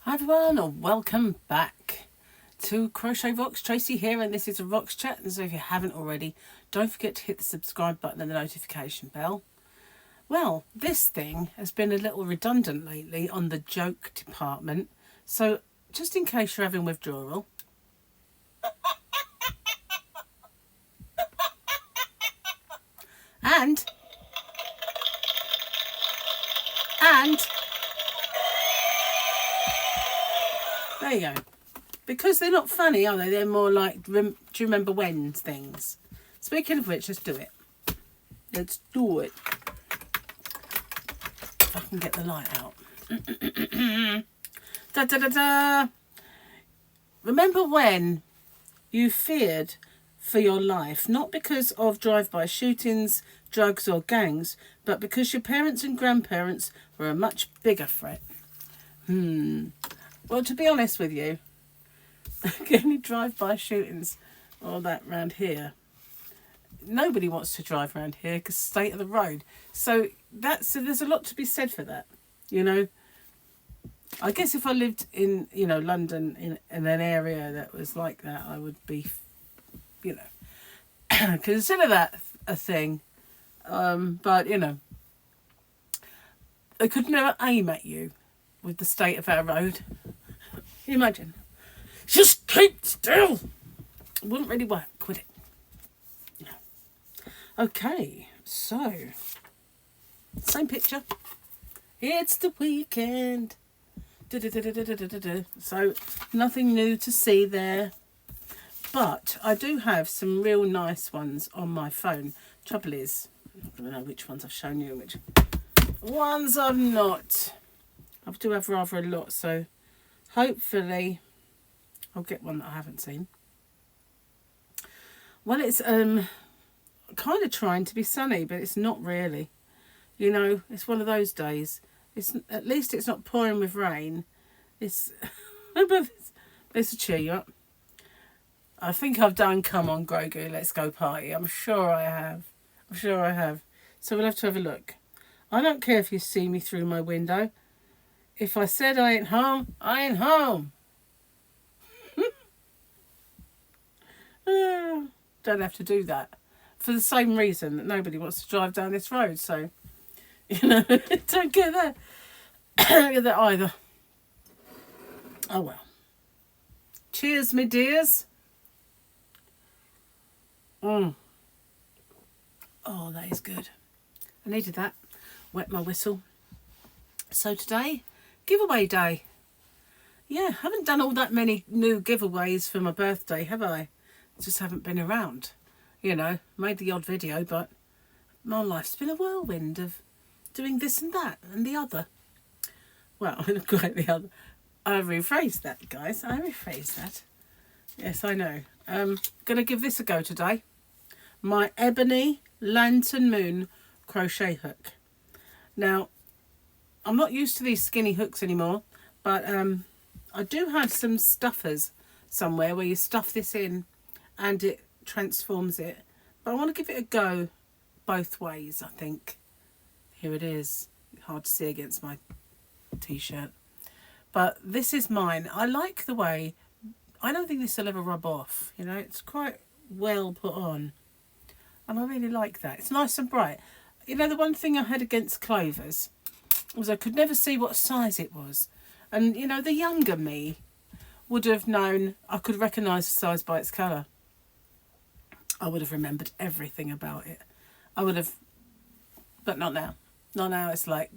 Hi everyone, and welcome back to Crochet Rocks. Tracy here, and this is a Rocks Chat. And so if you haven't already, don't forget to hit the subscribe button and the notification bell. Well, this thing has been a little redundant lately on the joke department. So just in case you're having withdrawal, and there you go. Because they're not funny, are they? They're more like, do you remember when things. Speaking of which, let's do it. Let's do it. If I can get the light out. Da da da da. Remember when you feared for your life, not because of drive-by shootings, drugs or gangs, but because your parents and grandparents were a much bigger threat? Well, to be honest with you, any drive-by shootings or that round here, nobody wants to drive around here because state of the road. So there's a lot to be said for that, you know. I guess if I lived in, London in an area that was like that, I would be, consider that a thing. But, they could never aim at you with the state of our road. Imagine. Just keep still. It wouldn't really work, would it? No. Okay, so same picture. It's the weekend. So nothing new to see there. But I do have some real nice ones on my phone. Trouble is, I don't know which ones I've shown you and which ones I've not. I do have rather a lot, so hopefully I'll get one that I haven't seen. Well, it's kind of trying to be sunny, but it's not really. It's one of those days. At least it's not pouring with rain. It's to cheer you up. I think I've done Come On Grogu, Let's Go Party. I'm sure I have. So we'll have to have a look. I don't care if you see me through my window. If I said I ain't home, I ain't home. Don't have to do that. For the same reason that nobody wants to drive down this road. So, don't get that. Don't get that either. Oh well. Cheers, me dears. Oh, that is good. I needed that. Wet my whistle. So today, giveaway day. Yeah, haven't done all that many new giveaways for my birthday, have I? Just haven't been around. Made the odd video, but my life's been a whirlwind of doing this and that and the other. Well, not quite the other. I rephrased that, guys. I rephrased that. Yes, I know. Going to give this a go today. My Ebony Lantern Moon crochet hook. Now, I'm not used to these skinny hooks anymore, but I do have some stuffers somewhere where you stuff this in and it transforms it. But I want to give it a go both ways, I think. Here it is. Hard to see against my t-shirt. But this is mine. I like the way, I don't think this will ever rub off. It's quite well put on. And I really like that. It's nice and bright. The one thing I had against Clover's was I could never see what size it was. And, the younger me would have known, I could recognise the size by its colour. I would have remembered everything about it. I would have, but not now. Not now. It's like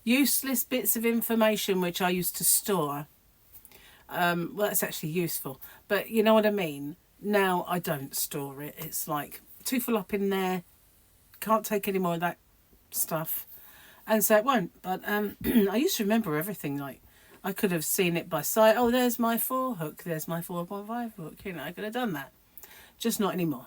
useless bits of information which I used to store. Well, that's actually useful. But you know what I mean? Now I don't store it. It's like too full up in there. Can't take any more of that stuff. And so it won't. But I used to remember everything. Like I could have seen it by sight. Oh, there's my 4 hook. There's my 4.5 hook. I could have done that. Just not anymore.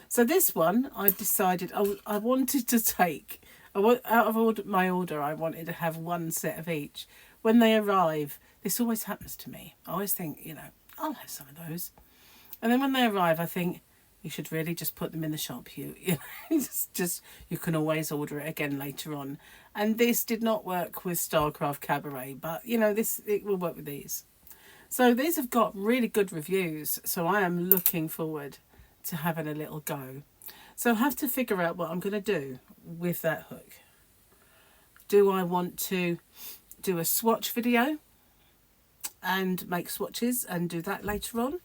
So this one, I decided I wanted to take, out of my order, I wanted to have one set of each. When they arrive, this always happens to me. I always think, I'll have some of those. And then when they arrive, I think, you should really just put them in the shop. You know, just you can always order it again later on. And this did not work with Starcraft Cabaret, but you know, it will work with these. So these have got really good reviews, so I am looking forward to having a little go. So I have to figure out what I'm going to do with that hook. Do I want to do a swatch video and make swatches and do that later on?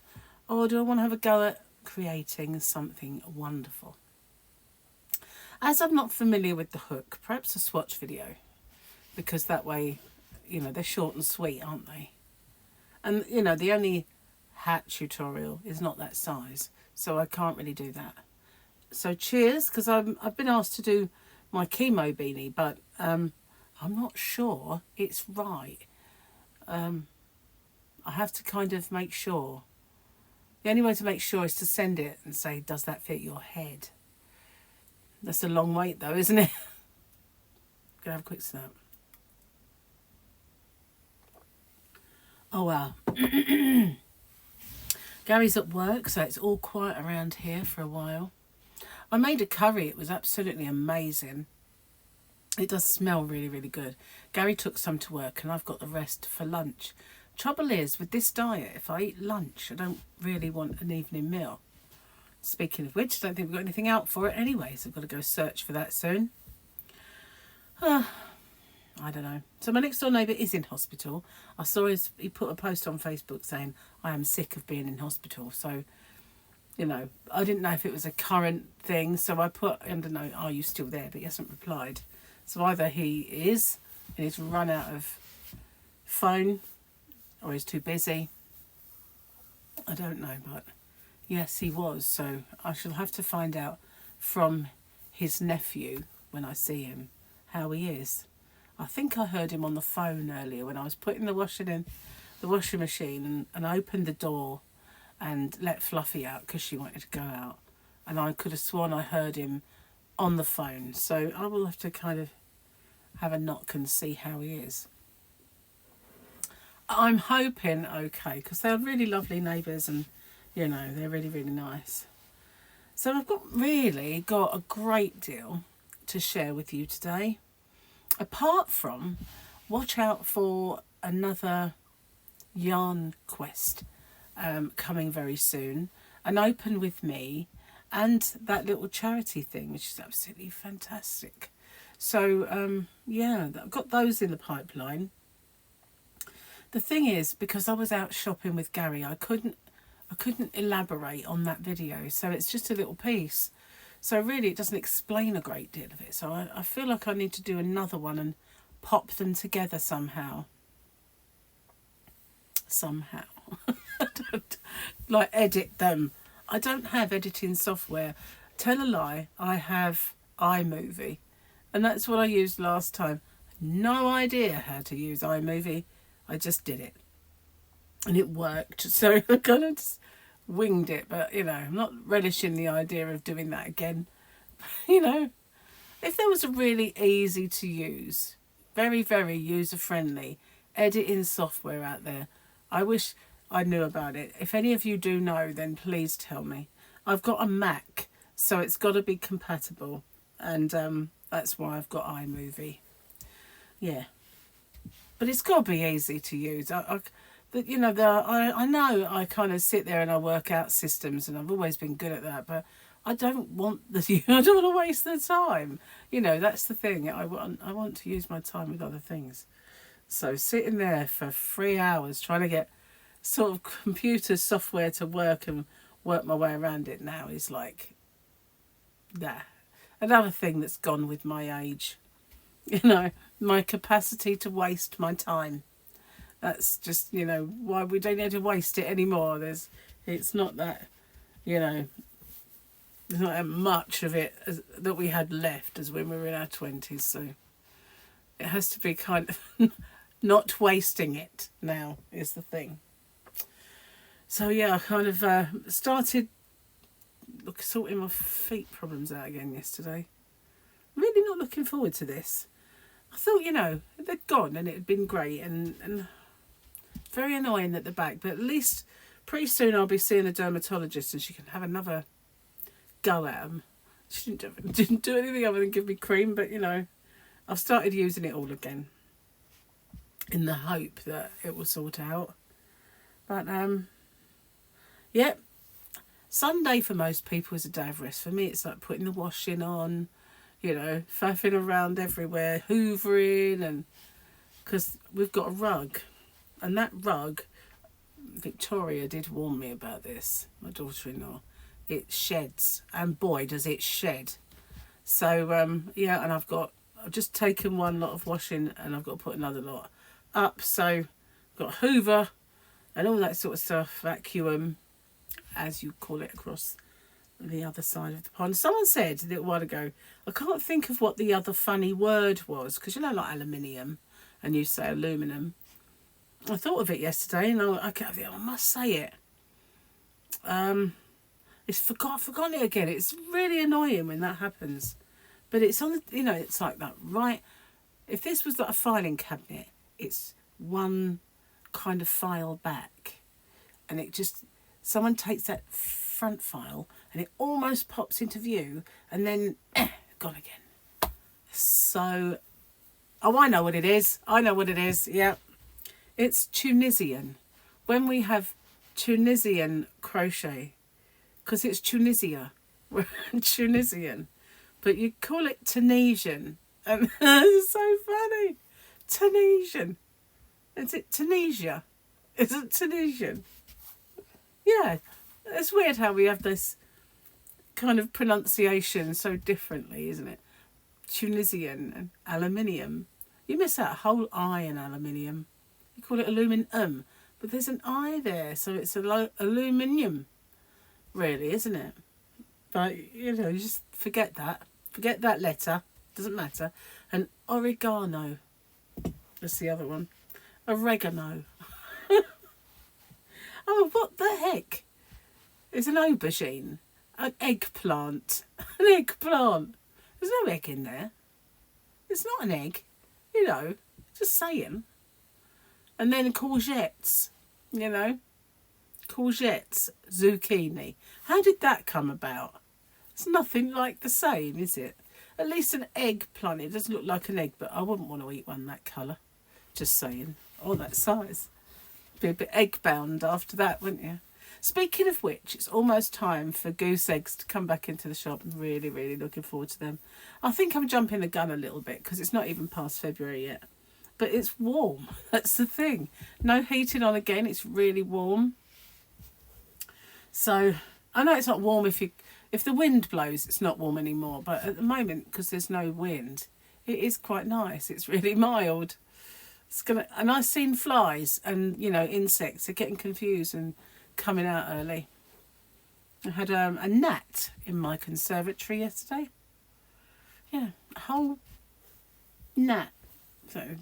Or do I want to have a go at creating something wonderful? As I'm not familiar with the hook, perhaps a swatch video. Because that way, you know, they're short and sweet, aren't they? And, you know, the only hat tutorial is not that size. So I can't really do that. So cheers, because I've been asked to do my chemo beanie, but I'm not sure it's right. I have to kind of make sure. The only way to make sure is to send it and say, does that fit your head? That's a long wait though, isn't it? Gonna have a quick snap. Oh wow. Gary's at work, so it's all quiet around here for a while. I made a curry. It was absolutely amazing. It does smell really, really good. Gary took some to work and I've got the rest for lunch. Trouble is, with this diet, if I eat lunch, I don't really want an evening meal. Speaking of which, I don't think we've got anything out for it anyway, so I've got to go search for that soon. I don't know. So my next door neighbour is in hospital. I saw he put a post on Facebook saying, I am sick of being in hospital. So, you know, I didn't know if it was a current thing. So I put, I don't know, are you still there? But he hasn't replied. So either he is and he's run out of phone or he's too busy. I don't know, but yes, he was. So I shall have to find out from his nephew when I see him how he is. I think I heard him on the phone earlier when I was putting the washing in the washing machine and I opened the door and let Fluffy out because she wanted to go out. And I could have sworn I heard him on the phone. So I will have to kind of have a knock and see how he is. I'm hoping okay, because they're really lovely neighbours and, you know, they're really, really nice. So I've really got a great deal to share with you today. Apart from, watch out for another yarn quest coming very soon. An open with me and that little charity thing, which is absolutely fantastic. So, yeah, I've got those in the pipeline. The thing is, because I was out shopping with Gary, I couldn't elaborate on that video. So it's just a little piece. So really, it doesn't explain a great deal of it. So I feel like I need to do another one and pop them together somehow. Somehow. I don't, like, edit them. I don't have editing software. Tell a lie, I have iMovie. And that's what I used last time. No idea how to use iMovie. I just did it. And it worked. So I kind of just winged it, but you know, I'm not relishing the idea of doing that again. You know, if there was a really easy to use, very, very user friendly editing software out there, I wish I knew about it. If any of you do know, then please tell me. I've got a Mac, so it's got to be compatible, and that's why I've got iMovie. Yeah, but it's got to be easy to use. But you know, I know I kind of sit there and I work out systems, and I've always been good at that. But I don't want I don't want to waste the time. You know, that's the thing. I want to use my time with other things. So sitting there for 3 hours trying to get sort of computer software to work and work my way around it now is like, nah. Another thing that's gone with my age. You know, my capacity to waste my time. That's just, you know, why we don't need to waste it anymore. It's not that, you know, there's not that much of it that we had left as when we were in our 20s. So it has to be kind of not wasting it now is the thing. So yeah, I kind of started sorting my feet problems out again yesterday. Really not looking forward to this. I thought, you know, they'd gone and it had been great and very annoying at the back, but at least pretty soon I'll be seeing a dermatologist and she can have another go at them. She didn't do anything other than give me cream, but you know, I've started using it all again in the hope that it will sort out. But yeah, Sunday for most people is a day of rest. For me, it's like putting the washing on, you know, faffing around everywhere, hoovering, and because we've got a rug, and that rug, Victoria did warn me about this, my daughter-in-law. It sheds, and boy does it shed. So yeah, and I've just taken one lot of washing and I've got to put another lot up. So I've got hoover and all that sort of stuff, vacuum, as you call it, across the other side of the pond. Someone said a little while ago, I can't think of what the other funny word was, because you know, like aluminium, and you say aluminum. I thought of it yesterday, and I must say it. It's forgotten it again. It's really annoying when that happens. But it's on the, you know, it's like that, right? If this was like a filing cabinet, it's one kind of file back, and it just, someone takes that front file and it almost pops into view, and then gone again. So, oh, I know what it is. Yeah, it's Tunisian. When we have Tunisian crochet, because it's Tunisia, we're Tunisian, but you call it Tunisian, and it's so funny. Tunisian. Is it Tunisia? Is it Tunisian? Yeah, it's weird how we have this kind of pronunciation so differently, isn't it? Tunisian and aluminium. You miss out a whole I in aluminium. You call it aluminum, but there's an I there, so it's aluminium, really, isn't it? But, you know, you just forget that. Forget that letter. Doesn't matter. And oregano. That's the other one. Oregano. Oh, what the heck? It's an aubergine. An eggplant. An eggplant. There's no egg in there. It's not an egg. You know, just saying. And then courgettes. You know. Courgettes. Zucchini. How did that come about? It's nothing like the same, is it? At least an eggplant. It doesn't look like an egg, but I wouldn't want to eat one that colour. Just saying. Or that size. Be a bit egg bound after that, wouldn't you? Speaking of which, it's almost time for goose eggs to come back into the shop. I'm really, really looking forward to them. I think I'm jumping the gun a little bit because it's not even past February yet. But it's warm. That's the thing. No heating on again. It's really warm. So I know it's not warm if the wind blows, it's not warm anymore. But at the moment, because there's no wind, it is quite nice. It's really mild. And I've seen flies and, you know, insects are getting confused and coming out early. I had a gnat in my conservatory yesterday. Yeah, a whole gnat. So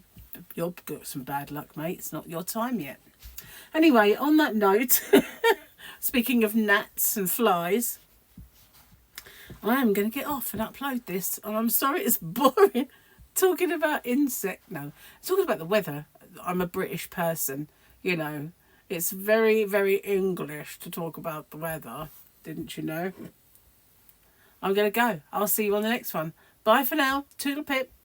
you've got some bad luck, mate. It's not your time yet. Anyway, on that note, speaking of gnats and flies, I am going to get off and upload this. And I'm sorry it's boring. Talking about talking about the weather. I'm a British person, you know. It's very, very English to talk about the weather. Didn't you know? I'm going to go. I'll see you on the next one. Bye for now. Toodle pip.